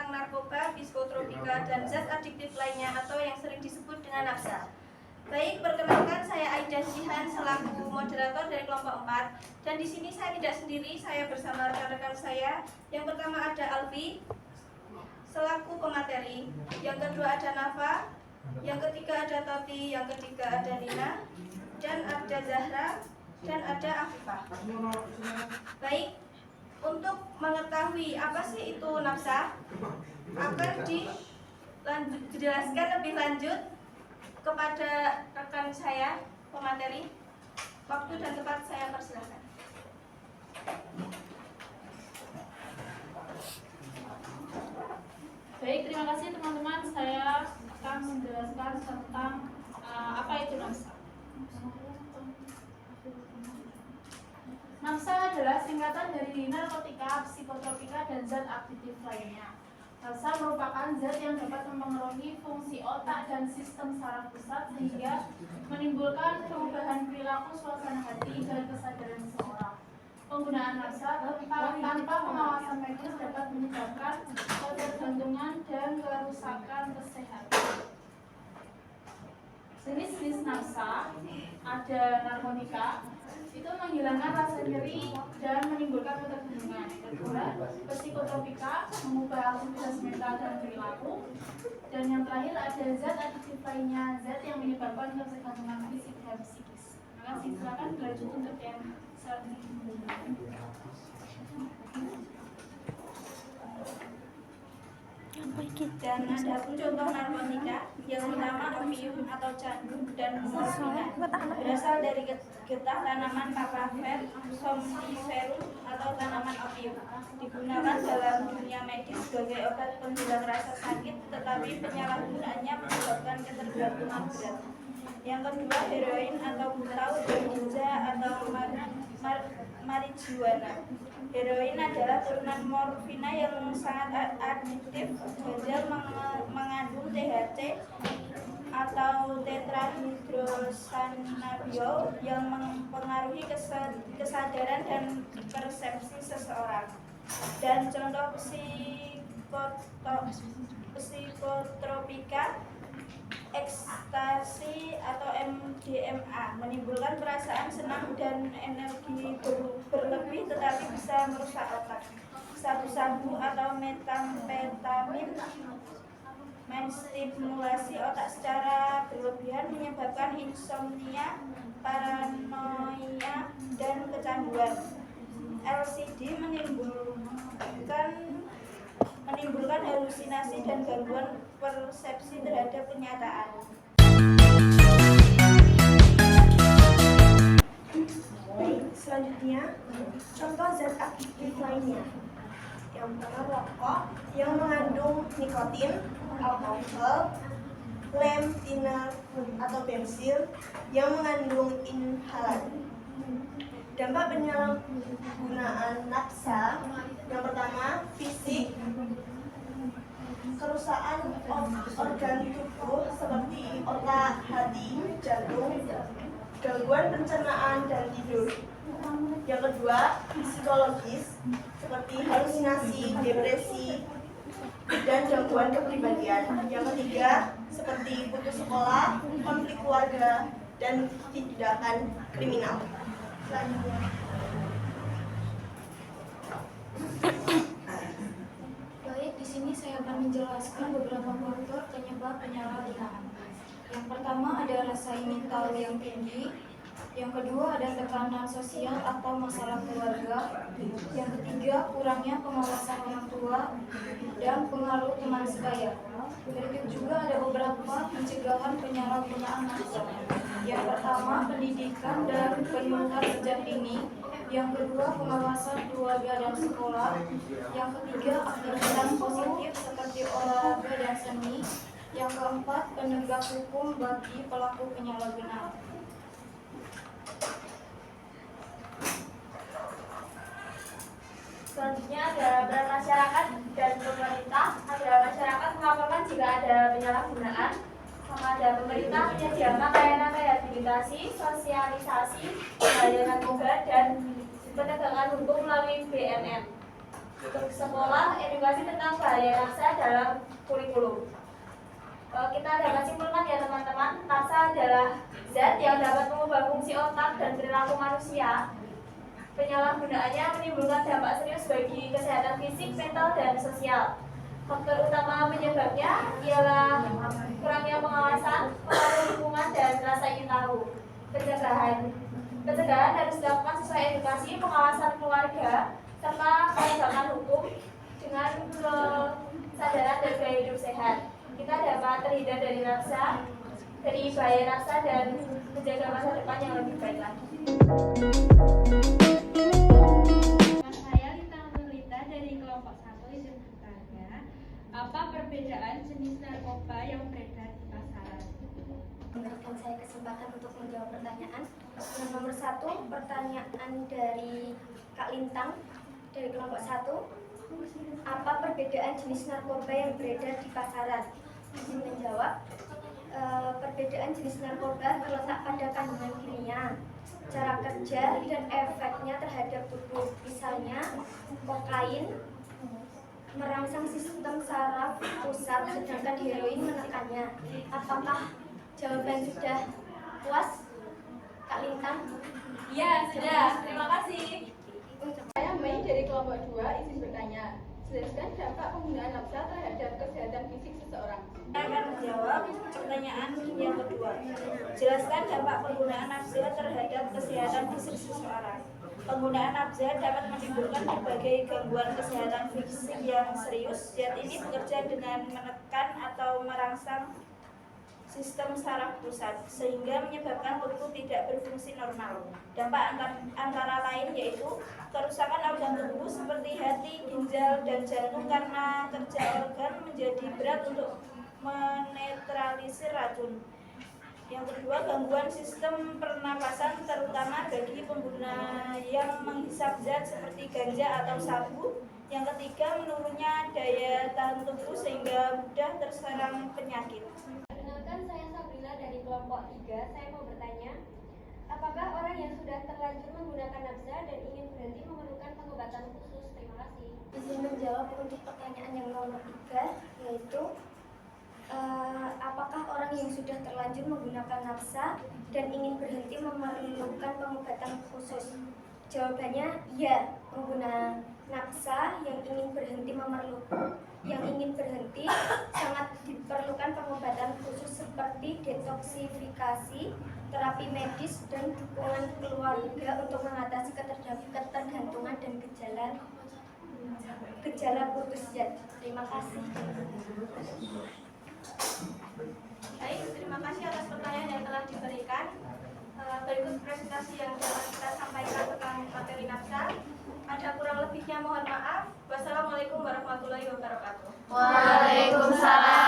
tentang narkoba, psikotropika, dan zat adiktif lainnya atau yang sering disebut dengan nafsa. Baik, perkenalkan saya Aida Jihan selaku moderator dari kelompok 4. Dan di sini saya tidak sendiri, saya bersama rekan-rekan saya. Yang pertama ada Alfi selaku pemateri, yang kedua ada Nafa, yang ketiga ada Tati, yang ketiga ada Nina, dan ada Zahra, dan ada Afifah. Baik, untuk mengetahui apa sih itu nafsa akan dijelaskan lebih lanjut kepada rekan saya pemateri. Waktu dan tempat saya persilahkan. Baik, terima kasih teman-teman. Saya akan menjelaskan tentang apa itu nafsa. Nafsa adalah singkatan dari narkotika, psikotropika, dan zat aktif lainnya. Nafsa merupakan zat yang dapat mempengaruhi fungsi otak dan sistem saraf pusat sehingga menimbulkan perubahan perilaku, suasana hati, dan kesadaran seseorang. Penggunaan nafsa tanpa pengawasan medis dapat menyebabkan ketergantungan dan kerusakan kesehatan. Jenis-jenis nafsa ada narkotika, itu menghilangkan rasa nyeri dan menimbulkan ketergantungan. Kedua, psikotropika, mengubah aktivitas mental dan perilaku. Dan yang terakhir ada zat adiktif lainnya, zat yang menyebabkan ketergantungan fisik dan psikis. Terima kasih. Silakan lanjut untuk yang selanjutnya. Dan ada pun contoh narkotika yang pertama opium atau candu dan morfina berasal dari getah tanaman papaver somniferum atau tanaman opium, digunakan dalam dunia medis sebagai obat penghilang rasa sakit, tetapi penyalahgunaannya menyebabkan ketergantungan berat. Yang kedua heroin atau butau dan ganja atau marijuana. Heroin adalah turunan morfina yang sangat adiktif. Ganja mengandung THC atau tetrahydrocannabiol yang mempengaruhi kesadaran dan persepsi seseorang. Dan contoh psikotropika, ekstasi atau MDMA menimbulkan perasaan senang dan energi berlebih tetapi bisa merusak otak. Sabu-sabu atau metamfetamin menstimulasi otak secara berlebihan menyebabkan insomnia, paranoia, dan kecanduan. LSD menimbulkan halusinasi dan gangguan persepsi terhadap kenyataan. Baik, selanjutnya contoh zat aktif lainnya. Yang pertama rokok yang mengandung nikotin, alkohol, lem, tiner, atau bensil yang mengandung inhalan. Dampak penyalahgunaan nafsa yang pertama fisik, kerusakan organ tubuh seperti otak, hati, jantung, gangguan pencernaan dan tidur. Yang kedua, psikologis seperti halusinasi, depresi, dan gangguan kepribadian. Yang ketiga, seperti putus sekolah, konflik keluarga, dan tindakan kriminal. Selanjutnya. Baik, di sini saya akan menjelaskan beberapa faktor penyebab penyalahgunaan. Yang pertama ada rasa mental yang tinggi. Yang kedua ada tekanan sosial atau masalah keluarga. Yang ketiga kurangnya pengawasan orang tua dan pengaruh teman sebaya. Berikut juga ada beberapa pencegahan penyalahgunaan nafsa. Yang pertama pendidikan dan penyuluhan sejak dini. Yang kedua pengawasan keluarga dan sekolah. Yang ketiga aktivitas positif seperti olahraga dan seni. Yang keempat penegak hukum bagi pelaku penyalahgunaan. Selanjutnya ada peran masyarakat dan pemerintah. Ada masyarakat melaporkan jika ada penyalahgunaan, sama ada pemerintah menyediakan layanan rehabilitasi, sosialisasi, layanan narkoba, dan penegakan hukum melalui BNN. sekolah edukasi tentang bahaya nafsa dalam kurikulum. Kita dapat simpulkan ya teman-teman, nafsa adalah zat yang dapat mengubah fungsi otak dan perilaku manusia. Penyalahgunaannya menimbulkan dampak serius bagi kesehatan fisik, mental, dan sosial. Faktor utama penyebabnya ialah kurangnya pengawasan, pengaruh lingkungan, dan rasa ingin tahu. Pencegahan harus dilakukan sesuai edukasi, pengawasan keluarga, serta penegakan hukum dengan kesadaran dan gaya hidup sehat. Kita dapat terhindar dari bahaya nafsa dan menjaga masa depan yang lebih baik lagi. Saya Lintang Nurlita dari kelompok 1 izin bertanya, apa perbedaan jenis narkoba yang beredar di pasaran? Memberikan saya kesempatan untuk menjawab pertanyaan. Yang nomor 1, pertanyaan dari Kak Lintang dari kelompok 1. Apa perbedaan jenis narkoba yang beredar di pasaran? Izin menjawab. Perbedaan jenis narkoba terletak pada kandungan kimia, cara kerja, dan efeknya terhadap tubuh. Misalnya, kokain merangsang sistem saraf pusat, sedangkan heroin menekannya. Apakah jawaban sudah puas, Kak Lintang? Iya, sudah. Terima kasih. Saya Mei dari kelompok 2 izin bertanya. Jelaskan dampak penggunaan nafsa terhadap kesehatan fisik seseorang. Saya akan menjawab pertanyaan yang kedua. Jelaskan dampak penggunaan nafsa terhadap kesehatan fisik seseorang. Penggunaan nafsa dapat menimbulkan berbagai gangguan kesehatan fisik yang serius. Zat ini bekerja dengan menekan atau merangsang sistem saraf pusat sehingga menyebabkan tubuh tidak berfungsi normal. Dampak antara lain yaitu kerusakan organ tubuh seperti hati, ginjal, dan jantung karena kerja organ menjadi berat untuk menetralisir racun. Yang kedua, gangguan sistem pernapasan terutama bagi pengguna yang menghisap zat seperti ganja atau sabu. Yang ketiga, menurunnya daya tahan tubuh sehingga mudah terserang penyakit. Perkenalkan, saya Sabrina dari kelompok 3. Saya mau bertanya, apakah orang yang sudah terlanjur menggunakan nafsa dan ingin berhenti memerlukan pengobatan khusus? Terima kasih. Izin menjawab untuk pertanyaan yang nomor 3, yaitu apakah orang yang sudah terlanjur menggunakan nafsa dan ingin berhenti memerlukan pengobatan khusus? Jawabannya ya, pengguna nafsa yang ingin berhenti sangat diperlukan pengobatan khusus seperti detoksifikasi, terapi medis, dan dukungan keluarga untuk mengatasi ketergantungan dan gejala putus zat. Terima kasih. Baik, terima kasih atas pertanyaan yang telah diberikan. Berikut presentasi yang dapat kita sampaikan tentang materi nafsa. Ada kurang lebihnya mohon maaf. Wassalamualaikum warahmatullahi wabarakatuh. Waalaikumsalam.